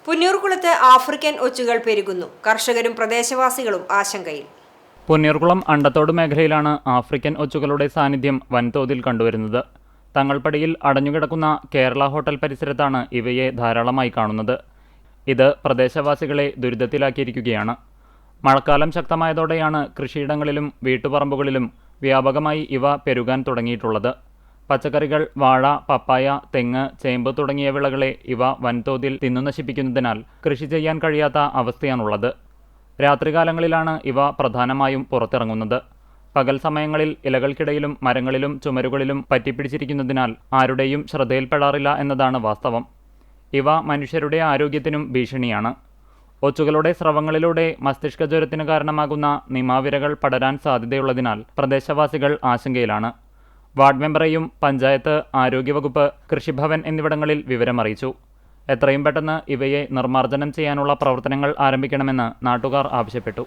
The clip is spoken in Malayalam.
പുന്നൂർകുളത്ത് ആഫ്രിക്കൻ ഒച്ചുകൾ പെരുകുന്നു. കർഷകരും പ്രദേശവാസികളും ആശങ്കയിൽ. പുന്നൂർകുളം അണ്ടത്തോട് മേഖലയിലാണ് ആഫ്രിക്കൻ ഒച്ചുകളുടെ സാന്നിധ്യം വൻതോതിൽ കണ്ടുവരുന്നത്. തങ്ങൾപ്പടിയിൽ അടഞ്ഞുകിടക്കുന്ന കേരള ഹോട്ടൽ പരിസരത്താണ് ഇവയെ ധാരാളമായി കാണുന്നത്. ഇത് പ്രദേശവാസികളെ ദുരിതത്തിലാക്കിയിരിക്കുകയാണ്. മഴക്കാലം ശക്തമായതോടെയാണ് കൃഷിയിടങ്ങളിലും വീട്ടുപറമ്പുകളിലും വ്യാപകമായി ഇവ പെരുകാൻ തുടങ്ങിയിട്ടുള്ളത്. പച്ചക്കറികൾ, വാഴ, പപ്പായ, തെങ്ങ്, ചേമ്പ് തുടങ്ങിയ വിളകളെ ഇവ വൻതോതിൽ തിന്നുനശിപ്പിക്കുന്നതിനാൽ കൃഷി ചെയ്യാൻ കഴിയാത്ത അവസ്ഥയാണുള്ളത്. രാത്രികാലങ്ങളിലാണ് ഇവ പ്രധാനമായും പുറത്തിറങ്ങുന്നത്. പകൽ സമയങ്ങളിൽ ഇലകൾക്കിടയിലും മരങ്ങളിലും ചുമരുകളിലും പറ്റിപ്പിടിച്ചിരിക്കുന്നതിനാൽ ആരുടെയും ശ്രദ്ധയിൽപ്പെടാറില്ല എന്നതാണ് വാസ്തവം. ഇവ മനുഷ്യരുടെ ആരോഗ്യത്തിനും ഭീഷണിയാണ്. ഒച്ചുകളുടെ സ്രവങ്ങളിലൂടെ മസ്തിഷ്കജ്വരത്തിന് കാരണമാകുന്ന നിമാവിരകൾ പടരാൻ സാധ്യതയുള്ളതിനാൽ പ്രദേശവാസികൾ ആശങ്കയിലാണ്. വാർഡ് മെമ്പറെയും പഞ്ചായത്ത്, ആരോഗ്യവകുപ്പ്, കൃഷിഭവൻ എന്നിവിടങ്ങളിൽ വിവരമറിയിച്ചു. എത്രയും പെട്ടെന്ന് ഇവയെ നിർമ്മാർജ്ജനം ചെയ്യാനുള്ള പ്രവർത്തനങ്ങൾ ആരംഭിക്കണമെന്ന് നാട്ടുകാർ ആവശ്യപ്പെട്ടു.